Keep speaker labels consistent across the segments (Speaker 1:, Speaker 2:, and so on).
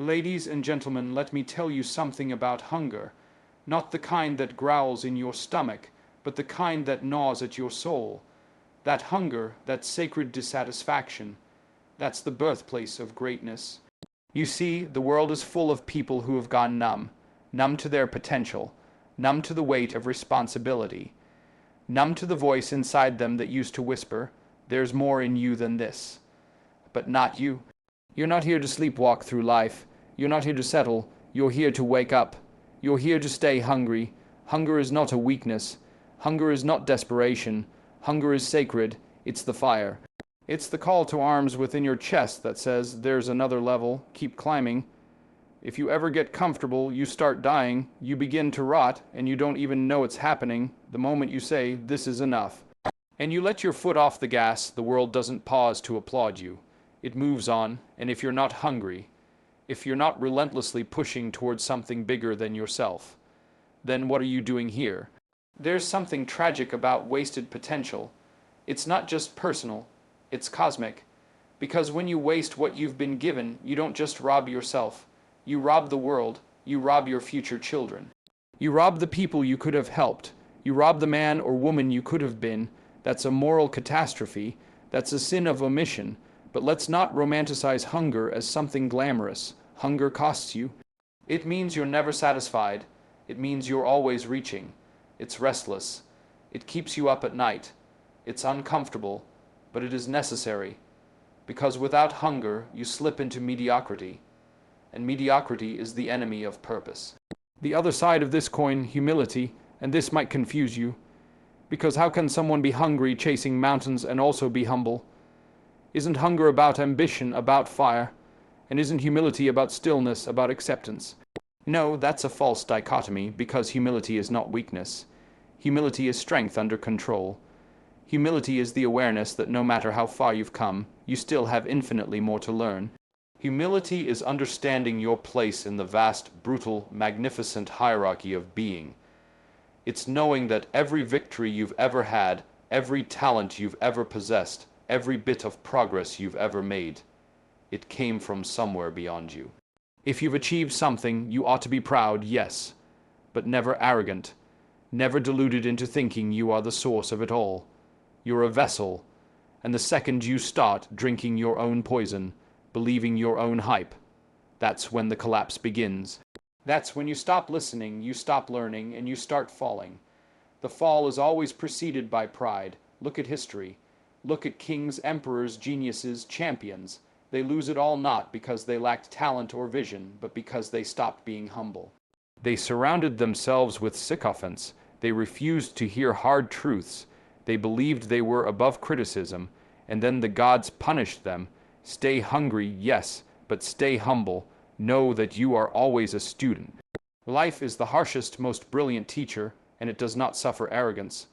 Speaker 1: Ladies and gentlemen, let me tell you something about hunger. Not the kind that growls in your stomach, but the kind that gnaws at your soul. That hunger, that sacred dissatisfaction, that's the birthplace of greatness. You see, the world is full of people who have gone numb, numb to their potential, numb to the weight of responsibility, numb to the voice inside them that used to whisper, "There's more in you than this." But not you. You're not here to sleepwalk through life. You're not here to settle. You're here to wake up. You're here to stay hungry. Hunger is not a weakness. Hunger is not desperation. Hunger is sacred. It's the fire. It's the call to arms within your chest that says, "There's another level. Keep climbing." If you ever get comfortable, you start dying, you begin to rot, and you don't even know it's happening the moment you say, "This is enough." And you let your foot off the gas, the world doesn't pause to applaud you. It moves on, and if you're not hungry, if you're not relentlessly pushing towards something bigger than yourself, then what are you doing here? There's something tragic about wasted potential. It's not just personal, it's cosmic. Because when you waste what you've been given, you don't just rob yourself. You rob the world. You rob your future children. You rob the people you could have helped. You rob the man or woman you could have been. That's a moral catastrophe. That's a sin of omission. But let's not romanticize hunger as something glamorous. Hunger costs you. It means you're never satisfied. It means you're always reaching. It's restless. It keeps you up at night. It's uncomfortable, but it is necessary. Because without hunger, you slip into mediocrity. And mediocrity is the enemy of purpose. The other side of this coin, humility, and this might confuse you. Because how can someone be hungry chasing mountains and also be humble? Isn't hunger about ambition, about fire? And isn't humility about stillness, about acceptance? No, that's a false dichotomy, because humility is not weakness. Humility is strength under control. Humility is the awareness that no matter how far you've come, you still have infinitely more to learn. Humility is understanding your place in the vast, brutal, magnificent hierarchy of being. It's knowing that every victory you've ever had, every talent you've ever possessed, every bit of progress you've ever made, it came from somewhere beyond you. If you've achieved something, you ought to be proud, yes, but never arrogant, never deluded into thinking you are the source of it all. You're a vessel, and the second you start drinking your own poison, believing your own hype, that's when the collapse begins. That's when you stop listening, you stop learning, and you start falling. The fall is always preceded by pride. Look at history. Look at kings, emperors, geniuses, champions. They lose it all not because they lacked talent or vision, but because they stopped being humble. They surrounded themselves with sycophants. They refused to hear hard truths. They believed they were above criticism, and then the gods punished them. Stay hungry, yes, but stay humble. Know that you are always a student. Life is the harshest, most brilliant teacher, and it does not suffer arrogance.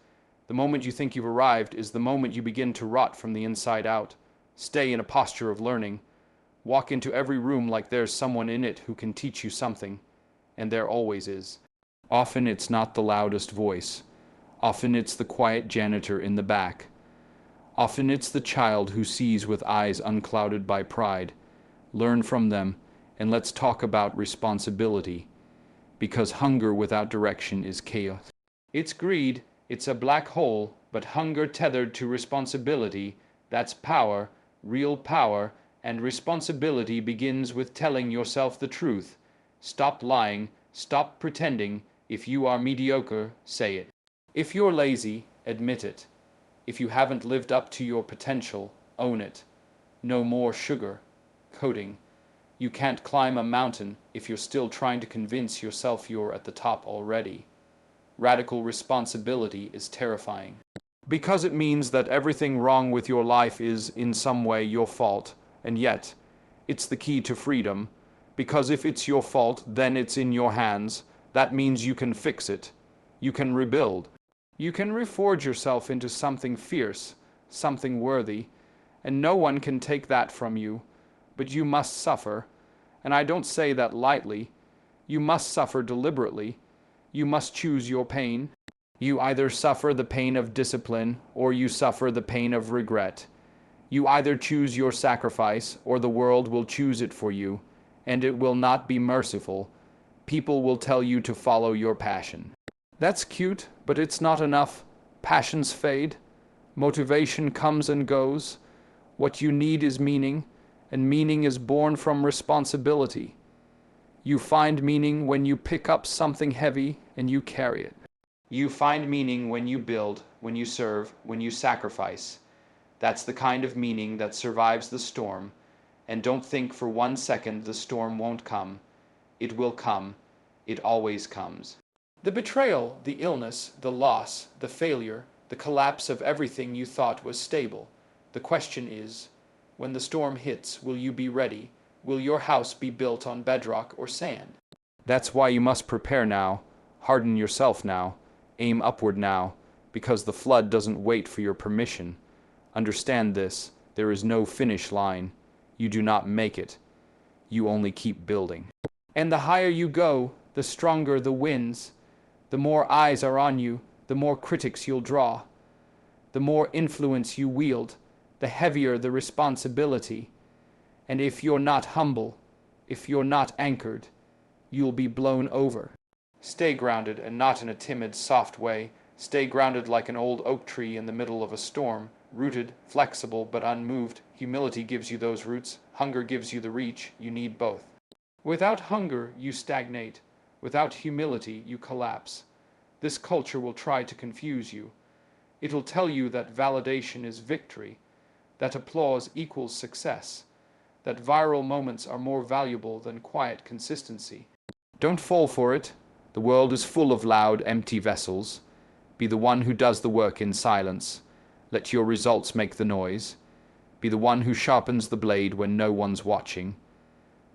Speaker 1: The moment you think you've arrived is the moment you begin to rot from the inside out. Stay in a posture of learning. Walk into every room like there's someone in it who can teach you something, and there always is. Often it's not the loudest voice. Often it's the quiet janitor in the back. Often it's the child who sees with eyes unclouded by pride. Learn from them, and let's talk about responsibility. Because hunger without direction is chaos. It's greed, it's a black hole, but hunger tethered to responsibility, that's power, real power, and responsibility begins with telling yourself the truth. Stop lying, stop pretending. If you are mediocre, say it. If you're lazy, admit it. If you haven't lived up to your potential, own it. No more sugar coating. You can't climb a mountain if you're still trying to convince yourself you're at the top already. Radical responsibility is terrifying. Because it means that everything wrong with your life is, in some way, your fault, and yet, it's the key to freedom. Because if it's your fault, then it's in your hands. That means you can fix it. You can rebuild. You can reforge yourself into something fierce, something worthy, and no one can take that from you. But you must suffer, and I don't say that lightly. You must suffer deliberately. You must choose your pain. You either suffer the pain of discipline, or you suffer the pain of regret. You either choose your sacrifice, or the world will choose it for you, and it will not be merciful. People will tell you to follow your passion. That's cute, but it's not enough. Passions fade. Motivation comes and goes. What you need is meaning, and meaning is born from responsibility. You find meaning when you pick up something heavy and you carry it. You find meaning when you build, when you serve, when you sacrifice. That's the kind of meaning that survives the storm. And don't think for 1 second the storm won't come. It will come. It always comes. The betrayal, the illness, the loss, the failure, the collapse of everything you thought was stable. The question is, when the storm hits, will you be ready? Will your house be built on bedrock or sand? That's why you must prepare now, harden yourself now, aim upward now, because the flood doesn't wait for your permission. Understand this, there is no finish line. You do not make it. You only keep building. And the higher you go, the stronger the winds. The more eyes are on you, the more critics you'll draw. The more influence you wield, the heavier the responsibility. And if you're not humble, if you're not anchored, you'll be blown over. Stay grounded, and not in a timid, soft way. Stay grounded like an old oak tree in the middle of a storm, rooted, flexible, but unmoved. Humility gives you those roots. Hunger gives you the reach. You need both. Without hunger, you stagnate. Without humility, you collapse. This culture will try to confuse you. It'll tell you that validation is victory, that applause equals success, that viral moments are more valuable than quiet consistency. Don't fall for it. The world is full of loud, empty vessels. Be the one who does the work in silence. Let your results make the noise. Be the one who sharpens the blade when no one's watching.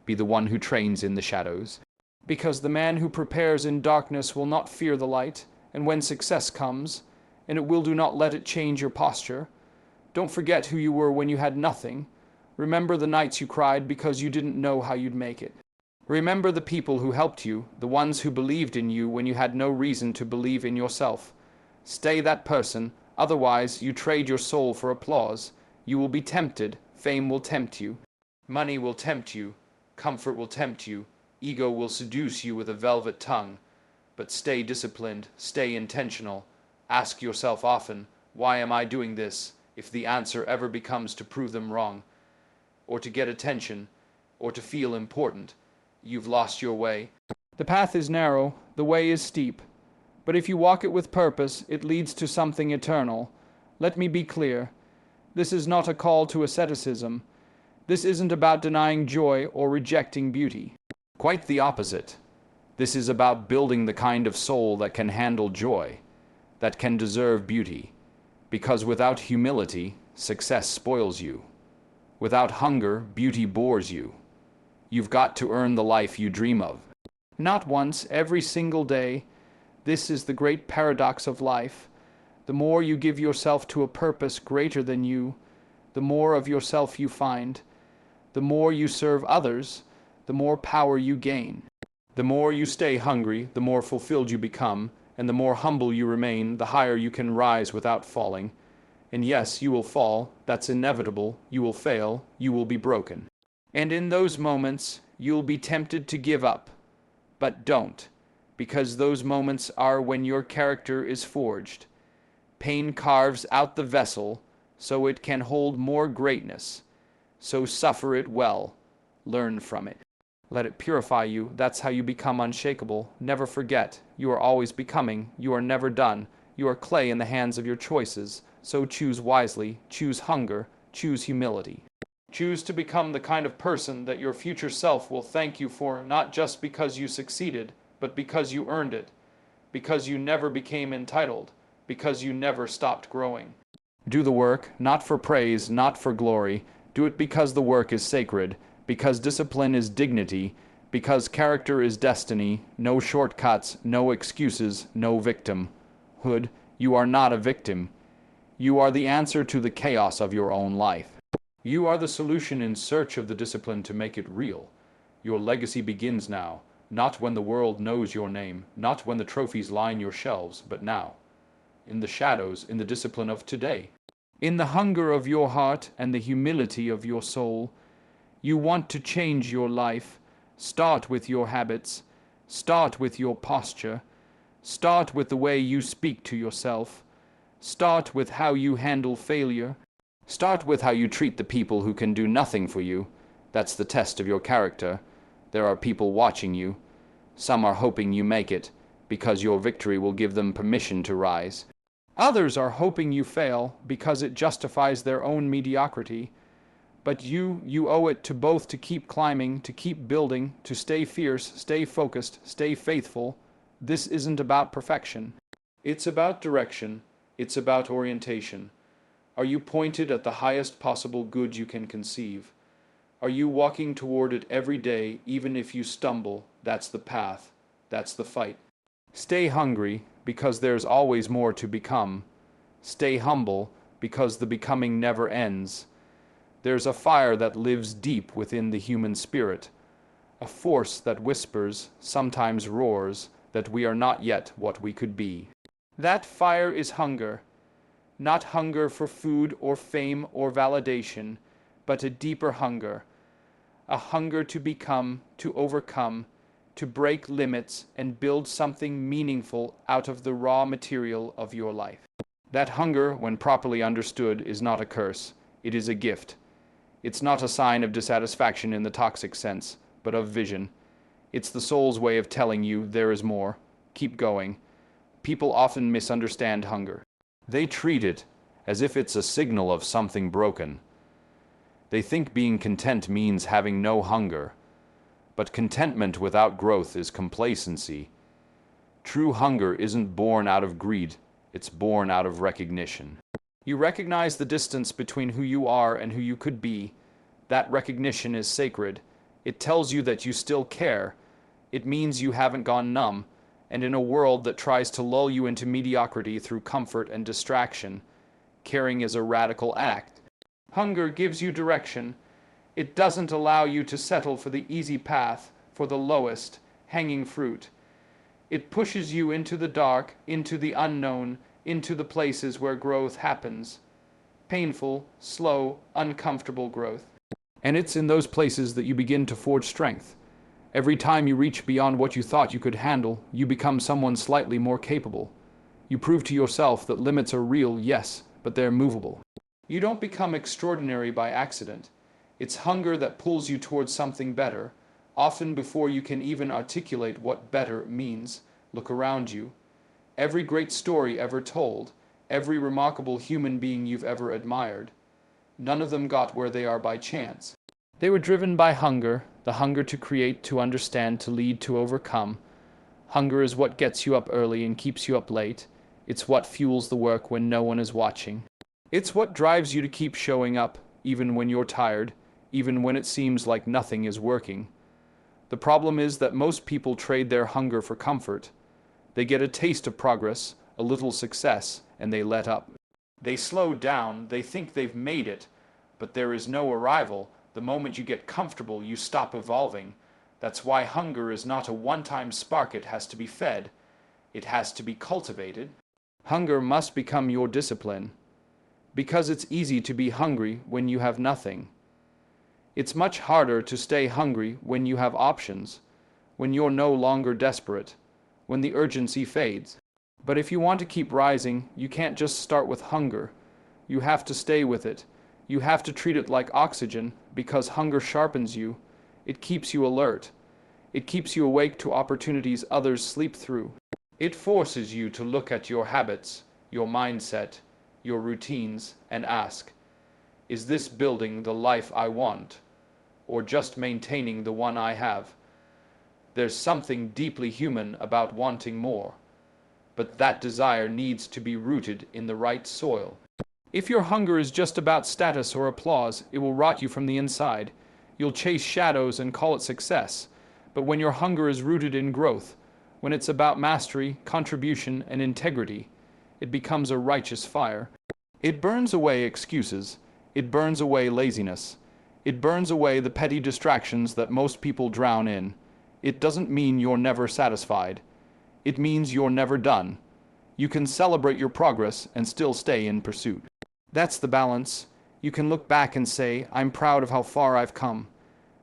Speaker 1: Be the one who trains in the shadows. Because the man who prepares in darkness will not fear the light, and when success comes, and it will do not let it change your posture. Don't forget who you were when you had nothing. Remember the nights you cried because you didn't know how you'd make it. Remember the people who helped you, the ones who believed in you when you had no reason to believe in yourself. Stay that person, otherwise you trade your soul for applause. You will be tempted, fame will tempt you, money will tempt you, comfort will tempt you, ego will seduce you with a velvet tongue. But stay disciplined, stay intentional. Ask yourself often, why am I doing this? If the answer ever becomes to prove them wrong, or to get attention, or to feel important, you've lost your way. The path is narrow, the way is steep, but if you walk it with purpose, it leads to something eternal. Let me be clear. This is not a call to asceticism. This isn't about denying joy or rejecting beauty. Quite the opposite. This is about building the kind of soul that can handle joy, that can deserve beauty. Because without humility, success spoils you. Without hunger, beauty bores you. You've got to earn the life you dream of. Not once, every single day. This is the great paradox of life. The more you give yourself to a purpose greater than you, the more of yourself you find. The more you serve others, the more power you gain. The more you stay hungry, the more fulfilled you become, and the more humble you remain, the higher you can rise without falling. And yes, you will fall, that's inevitable, you will fail, you will be broken. And in those moments, you'll be tempted to give up. But don't, because those moments are when your character is forged. Pain carves out the vessel, so it can hold more greatness. So suffer it well, learn from it. Let it purify you, that's how you become unshakable. Never forget, you are always becoming, you are never done. You are clay in the hands of your choices, so choose wisely, choose hunger, choose humility. Choose to become the kind of person that your future self will thank you for, not just because you succeeded, but because you earned it, because you never became entitled, because you never stopped growing. Do the work, not for praise, not for glory. Do it because the work is sacred, because discipline is dignity, because character is destiny. No shortcuts, no excuses, no victimhood. You are not a victim. You are the answer to the chaos of your own life. You are the solution in search of the discipline to make it real. Your legacy begins now, not when the world knows your name, not when the trophies line your shelves, but now. In the shadows, in the discipline of today. In the hunger of your heart and the humility of your soul. You want to change your life, Start with your habits. Start with your posture. Start with the way you speak to yourself. Start with how you handle failure. Start with how you treat the people who can do nothing for you. That's the test of your character. There are people watching you. Some are hoping you make it, because your victory will give them permission to rise. Others are hoping you fail, because it justifies their own mediocrity. But you owe it to both to keep climbing, to keep building, to stay fierce, stay focused, stay faithful. This isn't about perfection. It's about direction. It's about orientation. Are you pointed at the highest possible good you can conceive? Are you walking toward it every day, even if you stumble? That's the path. That's the fight. Stay hungry, because there's always more to become. Stay humble, because the becoming never ends. There's a fire that lives deep within the human spirit, a force that whispers, sometimes roars, that we are not yet what we could be. That fire is hunger, not hunger for food or fame or validation, but a deeper hunger, a hunger to become, to overcome, to break limits and build something meaningful out of the raw material of your life. That hunger, when properly understood, is not a curse, it is a gift. It's not a sign of dissatisfaction in the toxic sense, but of vision. It's the soul's way of telling you there is more. Keep going. People often misunderstand hunger. They treat it as if it's a signal of something broken. They think being content means having no hunger. But contentment without growth is complacency. True hunger isn't born out of greed, it's born out of recognition. You recognize the distance between who you are and who you could be. That recognition is sacred. It tells you that you still care. It means you haven't gone numb. And in a world that tries to lull you into mediocrity through comfort and distraction, caring is a radical act. Hunger gives you direction. It doesn't allow you to settle for the easy path, for the lowest, hanging fruit. It pushes you into the dark, into the unknown, into the places where growth happens. Painful, slow, uncomfortable growth. And it's in those places that you begin to forge strength. Every time you reach beyond what you thought you could handle, you become someone slightly more capable. You prove to yourself that limits are real, yes, but they're movable. You don't become extraordinary by accident. It's hunger that pulls you towards something better, often before you can even articulate what better means. Look around you. Every great story ever told, every remarkable human being you've ever admired, none of them got where they are by chance. They were driven by hunger, the hunger to create, to understand, to lead, to overcome. Hunger is what gets you up early and keeps you up late. It's what fuels the work when no one is watching. It's what drives you to keep showing up, even when you're tired, even when it seems like nothing is working. The problem is that most people trade their hunger for comfort. They get a taste of progress, a little success, and they let up. They slow down, they think they've made it, but there is no arrival. The moment you get comfortable, you stop evolving. That's why hunger is not a one-time spark. It has to be fed. It has to be cultivated. Hunger must become your discipline, because it's easy to be hungry when you have nothing. It's much harder to stay hungry when you have options, when you're no longer desperate, when the urgency fades. But if you want to keep rising, you can't just start with hunger. You have to stay with it. You have to treat it like oxygen, because hunger sharpens you. It keeps you alert. It keeps you awake to opportunities others sleep through. It forces you to look at your habits, your mindset, your routines, and ask, is this building the life I want, or just maintaining the one I have? There's something deeply human about wanting more, but that desire needs to be rooted in the right soil. If your hunger is just about status or applause, it will rot you from the inside. You'll chase shadows and call it success. But when your hunger is rooted in growth, when it's about mastery, contribution, and integrity, it becomes a righteous fire. It burns away excuses. It burns away laziness. It burns away the petty distractions that most people drown in. It doesn't mean you're never satisfied. It means you're never done. You can celebrate your progress and still stay in pursuit. That's the balance. You can look back and say, I'm proud of how far I've come.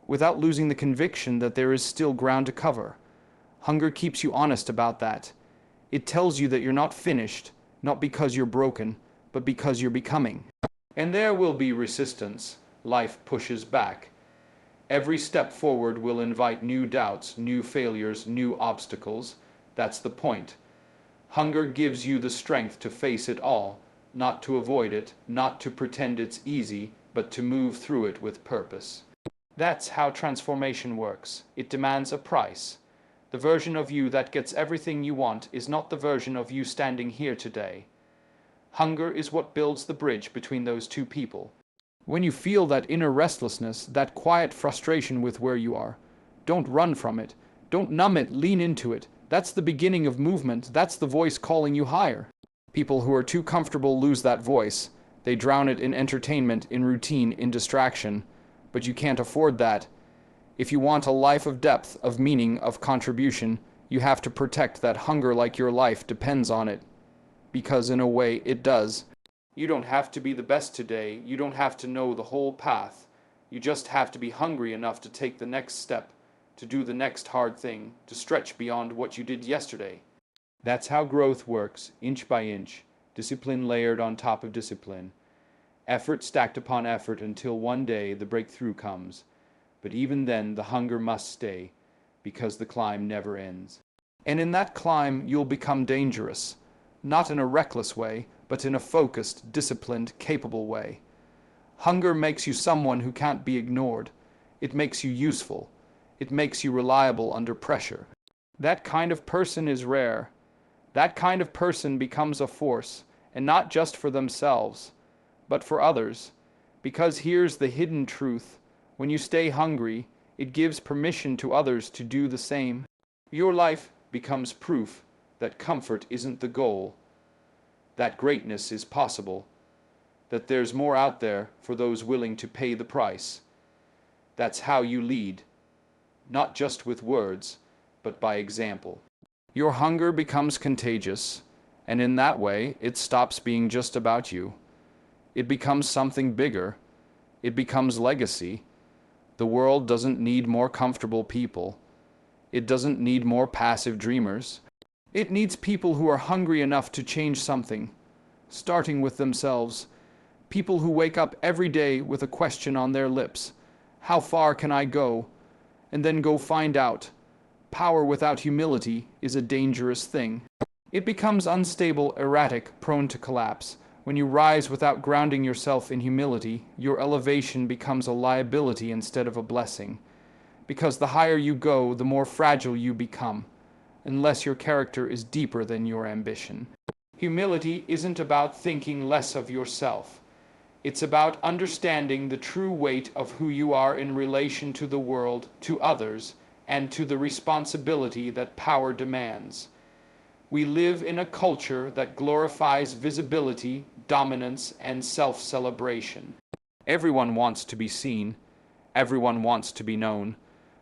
Speaker 1: without losing the conviction that there is still ground to cover. Hunger keeps you honest about that. It tells you that you're not finished, not because you're broken, but because you're becoming. And there will be resistance. Life pushes back. Every step forward will invite new doubts, new failures, new obstacles. That's the point. Hunger gives you the strength to face it all, not to avoid it, not to pretend it's easy, but to move through it with purpose. That's how transformation works. It demands a price. The version of you that gets everything you want is not the version of you standing here today. Hunger is what builds the bridge between those two people. When you feel that inner restlessness, that quiet frustration with where you are, don't run from it. Don't numb it, lean into it. That's the beginning of movement. That's the voice calling you higher. People who are too comfortable lose that voice. They drown it in entertainment, in routine, in distraction. But you can't afford that. If you want a life of depth, of meaning, of contribution, you have to protect that hunger like your life depends on it. Because in a way, it does. You don't have to be the best today. You don't have to know the whole path. You just have to be hungry enough to take the next step, to do the next hard thing, to stretch beyond what you did yesterday. That's how growth works, inch by inch, discipline layered on top of discipline, effort stacked upon effort until one day the breakthrough comes. But even then, the hunger must stay, because the climb never ends. And in that climb, you'll become dangerous, not in a reckless way, but in a focused, disciplined, capable way. Hunger makes you someone who can't be ignored. It makes you useful. It makes you reliable under pressure. That kind of person is rare. That kind of person becomes a force, and not just for themselves, but for others. Because here's the hidden truth. When you stay hungry, it gives permission to others to do the same. Your life becomes proof that comfort isn't the goal, that greatness is possible, that there's more out there for those willing to pay the price. That's how you lead, not just with words, but by example. Your hunger becomes contagious, and in that way, it stops being just about you. It becomes something bigger. It becomes legacy. The world doesn't need more comfortable people. It doesn't need more passive dreamers. It needs people who are hungry enough to change something, starting with themselves. People who wake up every day with a question on their lips. How far can I go? And then go find out. Power without humility is a dangerous thing. It becomes unstable, erratic, prone to collapse. When you rise without grounding yourself in humility, your elevation becomes a liability instead of a blessing. Because the higher you go, the more fragile you become, unless your character is deeper than your ambition. Humility isn't about thinking less of yourself. It's about understanding the true weight of who you are in relation to the world, to others, and to the responsibility that power demands. We live in a culture that glorifies visibility, dominance, and self-celebration. Everyone wants to be seen. Everyone wants to be known.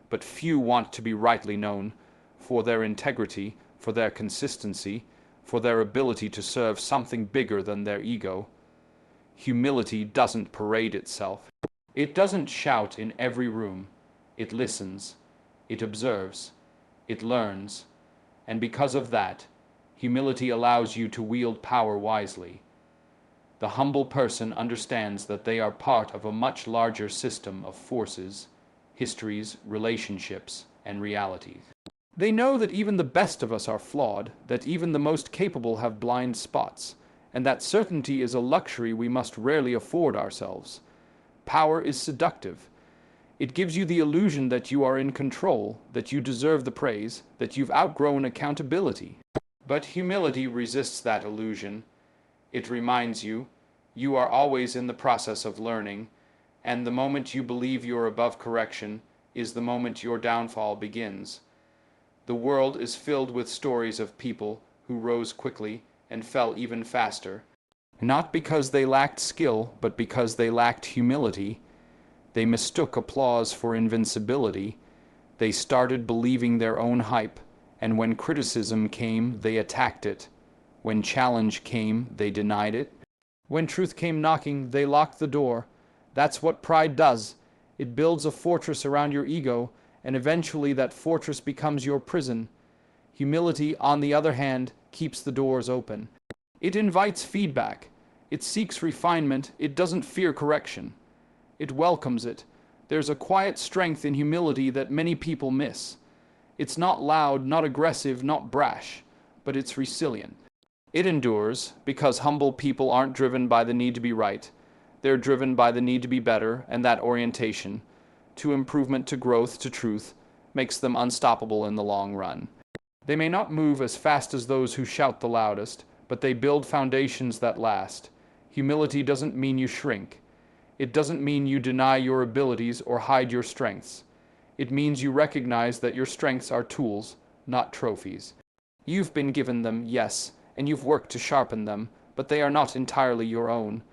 Speaker 1: But few want to be rightly known for their integrity, for their consistency, for their ability to serve something bigger than their ego. Humility doesn't parade itself. It doesn't shout in every room. It listens. It observes. It learns. And because of that, humility allows you to wield power wisely. The humble person understands that they are part of a much larger system of forces, histories, relationships, and realities. They know that even the best of us are flawed, that even the most capable have blind spots, and that certainty is a luxury we must rarely afford ourselves. Power is seductive. It gives you the illusion that you are in control, that you deserve the praise, that you've outgrown accountability. But humility resists that illusion. It reminds you, you are always in the process of learning, and the moment you believe you're above correction is the moment your downfall begins. The world is filled with stories of people who rose quickly and fell even faster, not because they lacked skill, but because they lacked humility. They mistook applause for invincibility. They started believing their own hype. And when criticism came, they attacked it. When challenge came, they denied it. When truth came knocking, they locked the door. That's what pride does. It builds a fortress around your ego, and eventually that fortress becomes your prison. Humility, on the other hand, keeps the doors open. It invites feedback. It seeks refinement. It doesn't fear correction. It welcomes it. There's a quiet strength in humility that many people miss. It's not loud, not aggressive, not brash, but it's resilient. It endures because humble people aren't driven by the need to be right. They're driven by the need to be better, and that orientation, to improvement, to growth, to truth, makes them unstoppable in the long run. They may not move as fast as those who shout the loudest, but they build foundations that last. Humility doesn't mean you shrink. It doesn't mean you deny your abilities or hide your strengths. It means you recognize that your strengths are tools, not trophies. You've been given them, yes, and you've worked to sharpen them, but they are not entirely your own.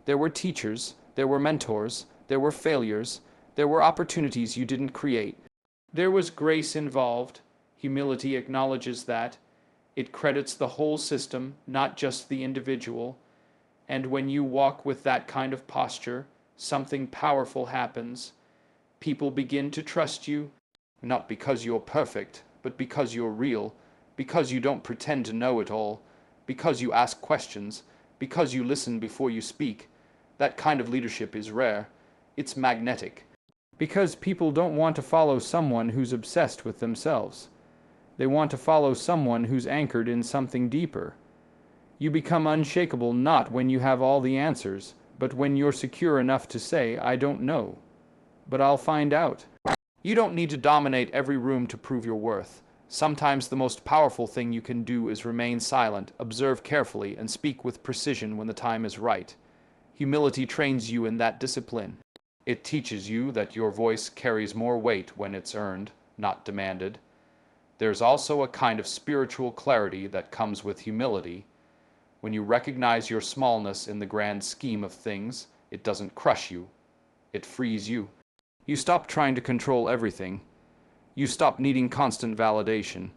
Speaker 1: There were teachers, there were mentors, there were failures, there were opportunities you didn't create. There was grace involved. Humility acknowledges that. It credits the whole system, not just the individual. And when you walk with that kind of posture, something powerful happens. People begin to trust you, not because you're perfect, but because you're real, because you don't pretend to know it all, because you ask questions, because you listen before you speak. That kind of leadership is rare. It's magnetic. Because people don't want to follow someone who's obsessed with themselves. They want to follow someone who's anchored in something deeper. You become unshakable not when you have all the answers, but when you're secure enough to say, I don't know, but I'll find out. You don't need to dominate every room to prove your worth. Sometimes the most powerful thing you can do is remain silent, observe carefully, and speak with precision when the time is right. Humility trains you in that discipline. It teaches you that your voice carries more weight when it's earned, not demanded. There's also a kind of spiritual clarity that comes with humility. When you recognize your smallness in the grand scheme of things, it doesn't crush you. It frees you. You stop trying to control everything. You stop needing constant validation.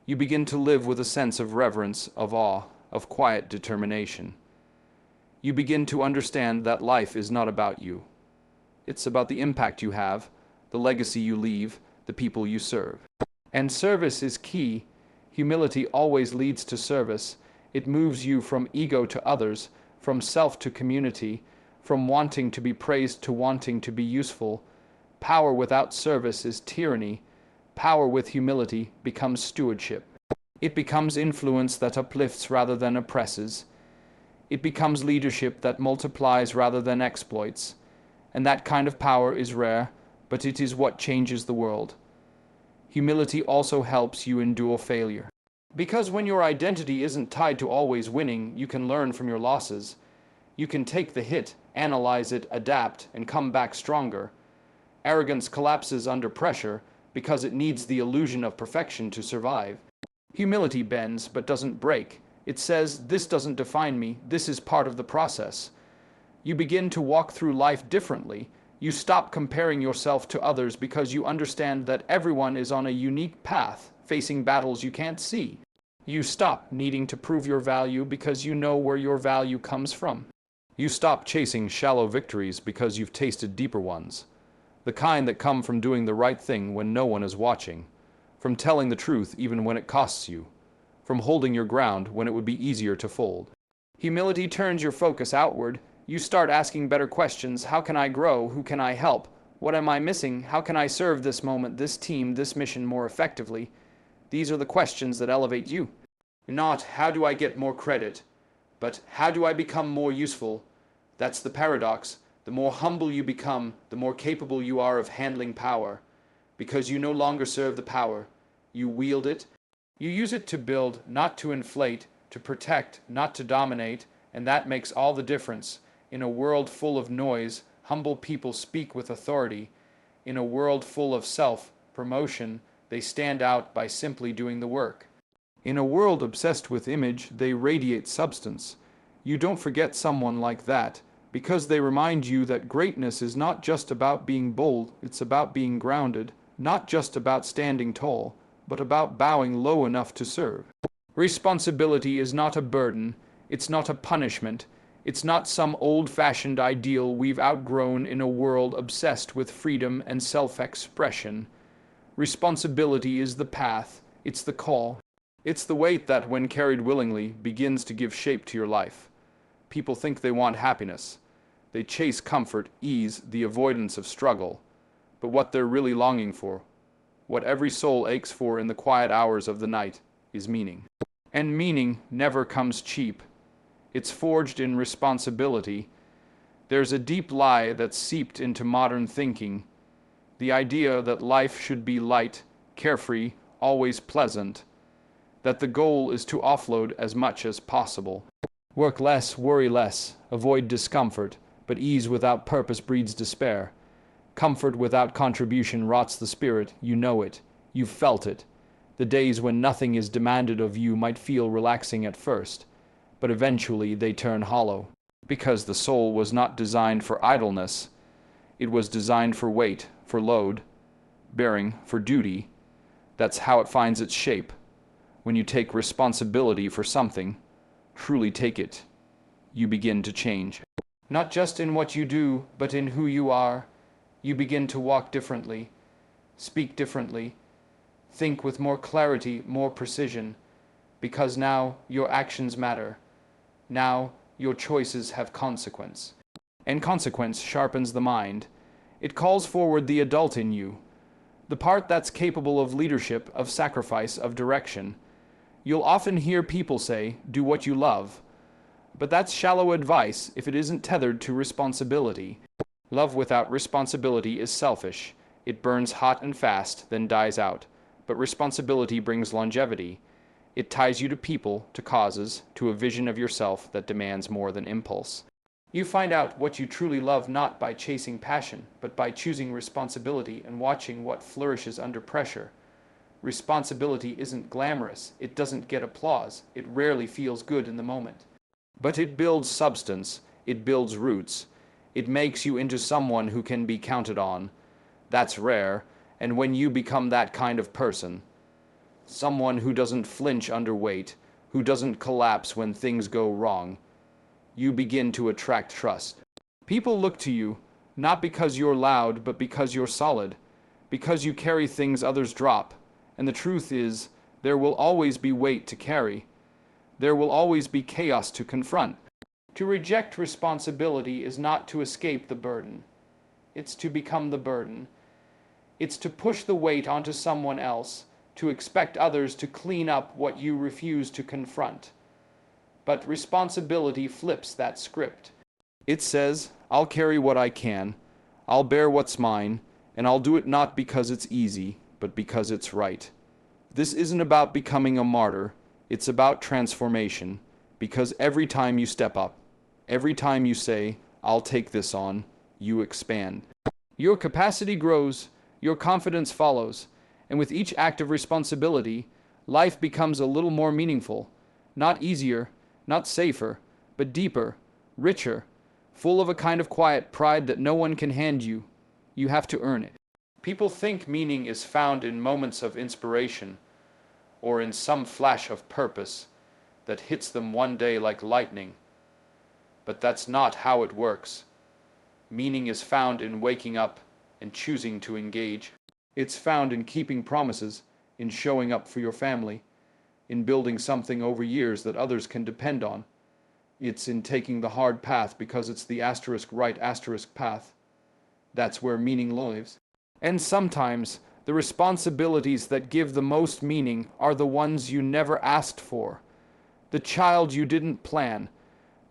Speaker 1: You begin to live with a sense of reverence, of awe, of quiet determination. You begin to understand that life is not about you. It's about the impact you have, the legacy you leave, the people you serve. And service is key. Humility always leads to service. It moves you from ego to others, from self to community, from wanting to be praised to wanting to be useful. Power without service is tyranny. Power with humility becomes stewardship. It becomes influence that uplifts rather than oppresses. It becomes leadership that multiplies rather than exploits. And that kind of power is rare, but it is what changes the world. Humility also helps you endure failure. Because when your identity isn't tied to always winning, you can learn from your losses. You can take the hit, analyze it, adapt, and come back stronger. Arrogance collapses under pressure because it needs the illusion of perfection to survive. Humility bends but doesn't break. It says, this doesn't define me, this is part of the process. You begin to walk through life differently. You stop comparing yourself to others because you understand that everyone is on a unique path, facing battles you can't see. You stop needing to prove your value because you know where your value comes from. You stop chasing shallow victories because you've tasted deeper ones. The kind that come from doing the right thing when no one is watching, from telling the truth even when it costs you, from holding your ground when it would be easier to fold. Humility turns your focus outward. You start asking better questions. How can I grow? Who can I help? What am I missing? How can I serve this moment, this team, this mission more effectively? These are the questions that elevate you. Not, how do I get more credit? But, how do I become more useful? That's the paradox. The more humble you become, the more capable you are of handling power. Because you no longer serve the power. You wield it. You use it to build, not to inflate, to protect, not to dominate, and that makes all the difference. In a world full of noise, humble people speak with authority. In a world full of self-promotion, they stand out by simply doing the work. In a world obsessed with image, they radiate substance. You don't forget someone like that, because they remind you that greatness is not just about being bold, it's about being grounded, not just about standing tall, but about bowing low enough to serve. Responsibility is not a burden, it's not a punishment, It's not some old-fashioned ideal we've outgrown in a world obsessed with freedom and self-expression. Responsibility is the path, it's the call. It's the weight that, when carried willingly, begins to give shape to your life. People think they want happiness. They chase comfort, ease, the avoidance of struggle. But what they're really longing for, what every soul aches for in the quiet hours of the night, is meaning. And meaning never comes cheap. It's forged in responsibility. There's a deep lie that's seeped into modern thinking. The idea that life should be light, carefree, always pleasant. That the goal is to offload as much as possible. Work less, worry less, avoid discomfort, but ease without purpose breeds despair. Comfort without contribution rots the spirit, you know it, you've felt it. The days when nothing is demanded of you might feel relaxing at first, but eventually they turn hollow. Because the soul was not designed for idleness, it was designed for weight, for load, bearing, for duty. That's how it finds its shape. When you take responsibility for something, truly take it, you begin to change. Not just in what you do, but in who you are. You begin to walk differently, speak differently, think with more clarity, more precision, because now your actions matter. Now your choices have consequence. And consequence sharpens the mind. It calls forward the adult in you, the part that's capable of leadership, of sacrifice, of direction. You'll often hear people say, do what you love. But that's shallow advice if it isn't tethered to responsibility. Love without responsibility is selfish. It burns hot and fast, then dies out. But responsibility brings longevity. It ties you to people, to causes, to a vision of yourself that demands more than impulse. You find out what you truly love not by chasing passion, but by choosing responsibility and watching what flourishes under pressure. Responsibility isn't glamorous, it doesn't get applause, it rarely feels good in the moment. But it builds substance, it builds roots, it makes you into someone who can be counted on. That's rare, and when you become that kind of person, someone who doesn't flinch under weight, who doesn't collapse when things go wrong, you begin to attract trust. People look to you, not because you're loud, but because you're solid, because you carry things others drop. And the truth is, there will always be weight to carry. There will always be chaos to confront. To reject responsibility is not to escape the burden. It's to become the burden. It's to push the weight onto someone else, to expect others to clean up what you refuse to confront. But responsibility flips that script. It says, I'll carry what I can, I'll bear what's mine, and I'll do it not because it's easy, but because it's right. This isn't about becoming a martyr, it's about transformation, because every time you step up, every time you say, I'll take this on, you expand. Your capacity grows, your confidence follows, and with each act of responsibility, life becomes a little more meaningful, not easier, not safer, but deeper, richer, full of a kind of quiet pride that no one can hand you. You have to earn it. People think meaning is found in moments of inspiration, or in some flash of purpose that hits them one day like lightning. But that's not how it works. Meaning is found in waking up and choosing to engage. It's found in keeping promises, in showing up for your family, in building something over years that others can depend on. It's in taking the hard path because it's the *right* path. That's where meaning lives. And sometimes the responsibilities that give the most meaning are the ones you never asked for. The child you didn't plan,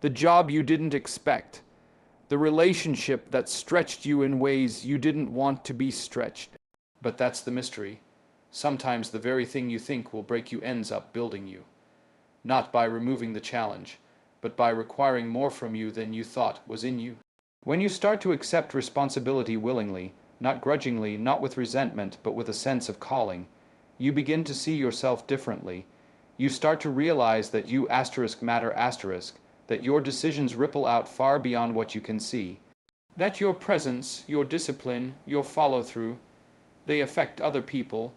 Speaker 1: the job you didn't expect, the relationship that stretched you in ways you didn't want to be stretched. But that's the mystery. Sometimes the very thing you think will break you ends up building you. Not by removing the challenge, but by requiring more from you than you thought was in you. When you start to accept responsibility willingly, not grudgingly, not with resentment, but with a sense of calling, you begin to see yourself differently. You start to realize that you matter, that your decisions ripple out far beyond what you can see. That your presence, your discipline, your follow-through, they affect other people.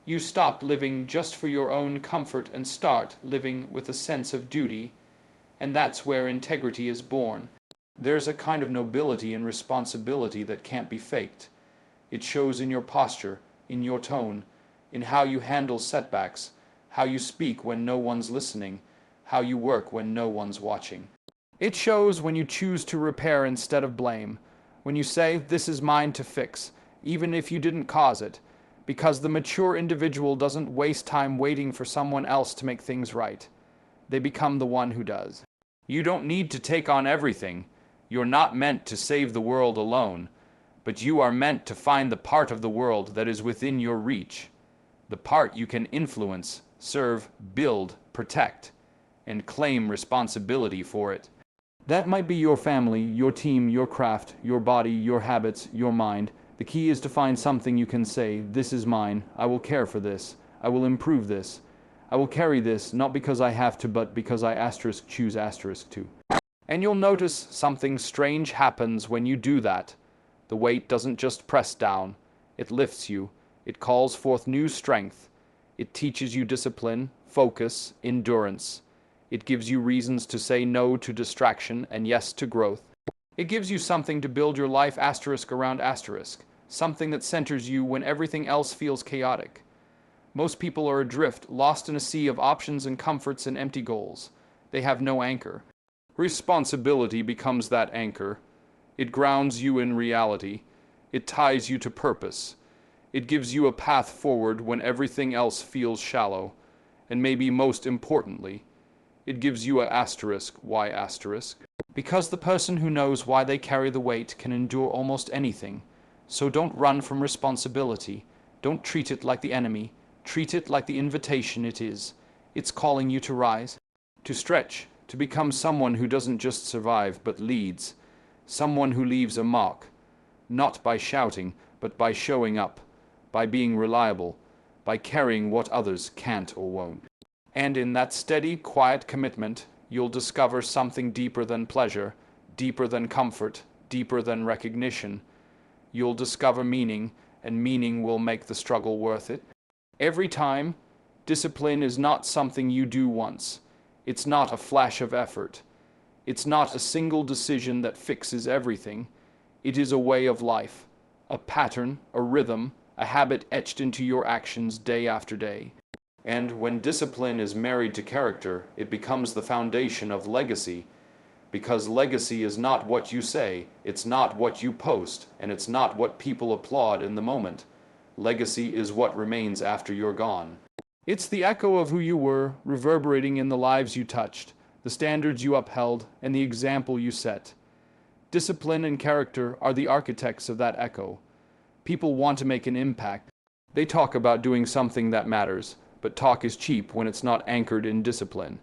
Speaker 1: You stop living just for your own comfort and start living with a sense of duty. And that's where integrity is born. There's a kind of nobility and responsibility that can't be faked. It shows in your posture, in your tone, in how you handle setbacks, how you speak when no one's listening, how you work when no one's watching. It shows when you choose to repair instead of blame, when you say, "This is mine to fix," even if you didn't cause it, because the mature individual doesn't waste time waiting for someone else to make things right. They become the one who does. You don't need to take on everything. You're not meant to save the world alone, but you are meant to find the part of the world that is within your reach, the part you can influence, serve, build, protect, and claim responsibility for it. That might be your family, your team, your craft, your body, your habits, your mind. The key is to find something you can say, "This is mine. I will care for this. I will improve this. I will carry this, not because I have to, but because I choose to." And you'll notice something strange happens when you do that. The weight doesn't just press down. It lifts you. It calls forth new strength. It teaches you discipline, focus, endurance. It gives you reasons to say no to distraction and yes to growth. It gives you something to build your life around something that centers you when everything else feels chaotic. Most people are adrift, lost in a sea of options and comforts and empty goals. They have no anchor. Responsibility becomes that anchor. It grounds you in reality. It ties you to purpose. It gives you a path forward when everything else feels shallow. And maybe most importantly, it gives you an asterisk. Why asterisk? Because the person who knows why they carry the weight can endure almost anything. So don't run from responsibility. Don't treat it like the enemy. Treat it like the invitation it is. It's calling you to rise, to stretch, to become someone who doesn't just survive but leads. Someone who leaves a mark, not by shouting, but by showing up, by being reliable, by carrying what others can't or won't. And in that steady, quiet commitment, you'll discover something deeper than pleasure, deeper than comfort, deeper than recognition. You'll discover meaning, and meaning will make the struggle worth it. Every time, discipline is not something you do once. It's not a flash of effort. It's not a single decision that fixes everything. It is a way of life, a pattern, a rhythm, a habit etched into your actions day after day. And when discipline is married to character, it becomes the foundation of legacy. Because legacy is not what you say, it's not what you post, and it's not what people applaud in the moment. Legacy is what remains after you're gone. It's the echo of who you were, reverberating in the lives you touched, the standards you upheld, and the example you set. Discipline and character are the architects of that echo. People want to make an impact. They talk about doing something that matters, but talk is cheap when it's not anchored in discipline.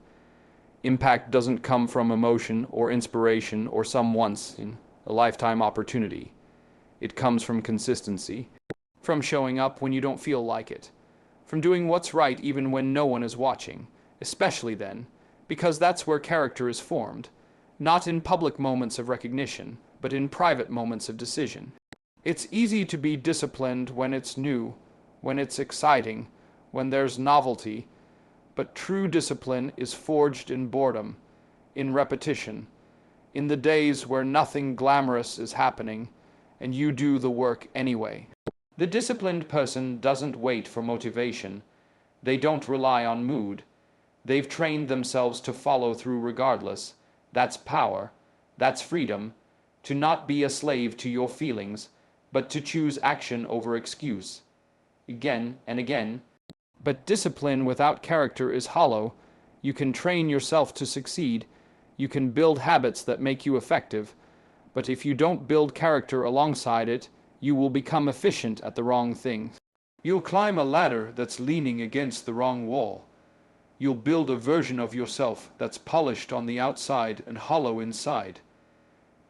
Speaker 1: Impact doesn't come from emotion or inspiration or some once-in-a-lifetime opportunity. It comes from consistency, from showing up when you don't feel like it, from doing what's right even when no one is watching, especially then, because that's where character is formed, not in public moments of recognition, but in private moments of decision. It's easy to be disciplined when it's new, when it's exciting, when there's novelty, but true discipline is forged in boredom, in repetition, in the days where nothing glamorous is happening, and you do the work anyway. The disciplined person doesn't wait for motivation. They don't rely on mood. They've trained themselves to follow through regardless. That's power. That's freedom. To not be a slave to your feelings, but to choose action over excuse. Again and again. But discipline without character is hollow. You can train yourself to succeed. You can build habits that make you effective. But if you don't build character alongside it, you will become efficient at the wrong thing. You'll climb a ladder that's leaning against the wrong wall. You'll build a version of yourself that's polished on the outside and hollow inside.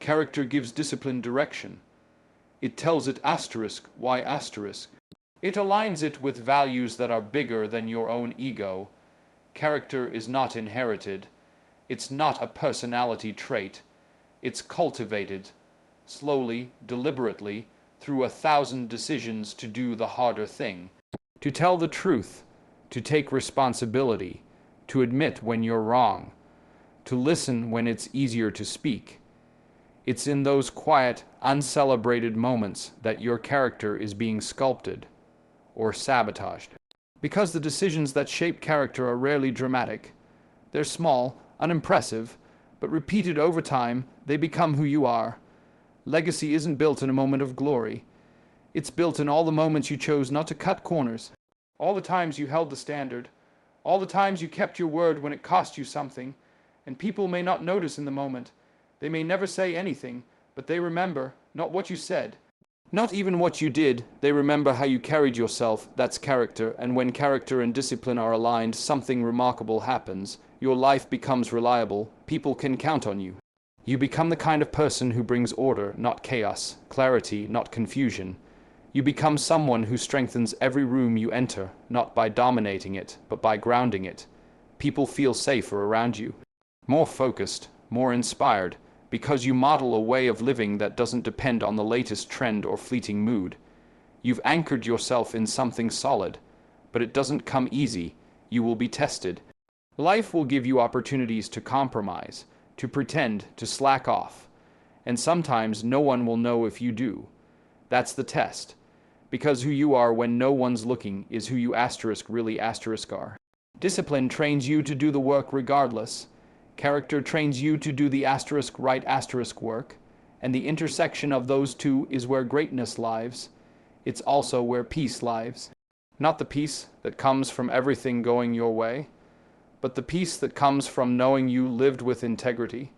Speaker 1: Character gives discipline direction. It tells it asterisk, why asterisk? It aligns it with values that are bigger than your own ego. Character is not inherited. It's not a personality trait. It's cultivated, slowly, deliberately, through 1,000 decisions to do the harder thing. To tell the truth, to take responsibility, to admit when you're wrong, to listen when it's easier to speak. It's in those quiet, uncelebrated moments that your character is being sculpted or sabotaged. Because the decisions that shape character are rarely dramatic. They're small, unimpressive, but repeated over time, they become who you are. Legacy isn't built in a moment of glory. It's built in all the moments you chose not to cut corners, all the times you held the standard, all the times you kept your word when it cost you something, and people may not notice in the moment. They may never say anything, but they remember not what you said, not even what you did. They remember how you carried yourself. That's character, and when character and discipline are aligned, something remarkable happens. Your life becomes reliable. People can count on you. You become the kind of person who brings order, not chaos, clarity, not confusion. You become someone who strengthens every room you enter, not by dominating it, but by grounding it. People feel safer around you, more focused, more inspired, because you model a way of living that doesn't depend on the latest trend or fleeting mood. You've anchored yourself in something solid, but it doesn't come easy. You will be tested. Life will give you opportunities to compromise, to pretend, to slack off, and sometimes no one will know if you do. That's the test, because who you are when no one's looking is who you really are. Discipline trains you to do the work regardless. Character trains you to do the right work, and the intersection of those two is where greatness lies. It's also where peace lies. Not the peace that comes from everything going your way, but the peace that comes from knowing you lived with integrity,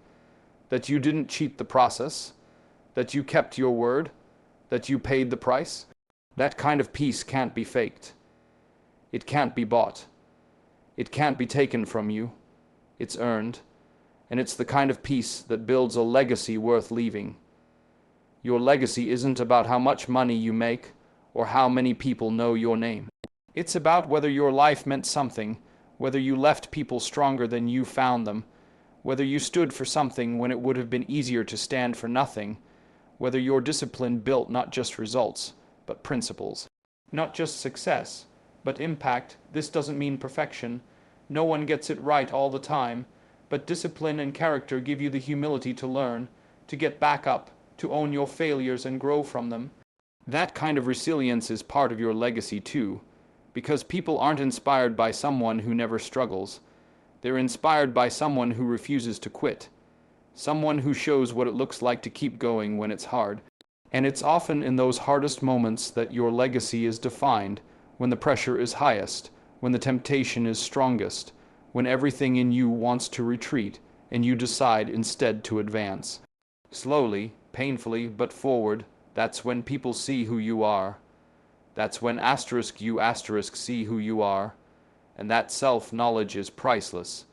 Speaker 1: that you didn't cheat the process, that you kept your word, that you paid the price. That kind of peace can't be faked. It can't be bought. It can't be taken from you. It's earned. And it's the kind of peace that builds a legacy worth leaving. Your legacy isn't about how much money you make or how many people know your name. It's about whether your life meant something, whether you left people stronger than you found them, whether you stood for something when it would have been easier to stand for nothing, whether your discipline built not just results, but principles. Not just success, but impact. This doesn't mean perfection. No one gets it right all the time. But discipline and character give you the humility to learn, to get back up, to own your failures and grow from them. That kind of resilience is part of your legacy too, because people aren't inspired by someone who never struggles. They're inspired by someone who refuses to quit, someone who shows what it looks like to keep going when it's hard. And it's often in those hardest moments that your legacy is defined, when the pressure is highest, when the temptation is strongest, when everything in you wants to retreat and you decide instead to advance. Slowly, painfully, but forward, that's when people see who you are. That's when you see who you are. And that self-knowledge is priceless,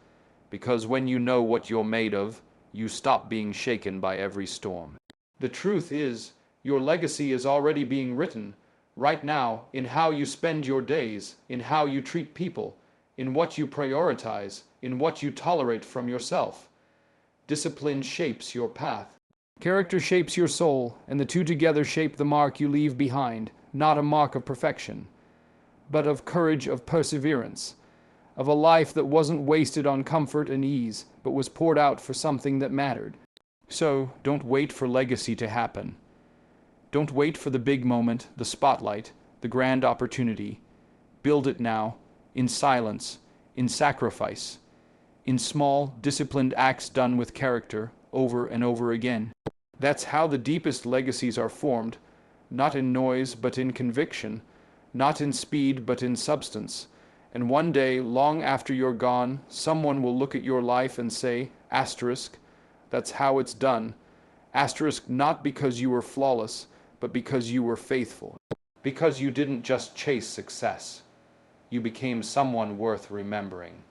Speaker 1: because when you know what you're made of, you stop being shaken by every storm. The truth is, your legacy is already being written, right now, in how you spend your days, in how you treat people, in what you prioritize, in what you tolerate from yourself. Discipline shapes your path. Character shapes your soul, and the two together shape the mark you leave behind, not a mark of perfection, but of courage, of perseverance, of a life that wasn't wasted on comfort and ease, but was poured out for something that mattered. So, don't wait for legacy to happen. Don't wait for the big moment, the spotlight, the grand opportunity. Build it now, in silence, in sacrifice, in small, disciplined acts done with character, over and over again. That's how the deepest legacies are formed, not in noise but in conviction, not in speed but in substance. And one day, long after you're gone, someone will look at your life and say, asterisk, that's how it's done. Asterisk, not because you were flawless, but because you were faithful. Because you didn't just chase success. You became someone worth remembering.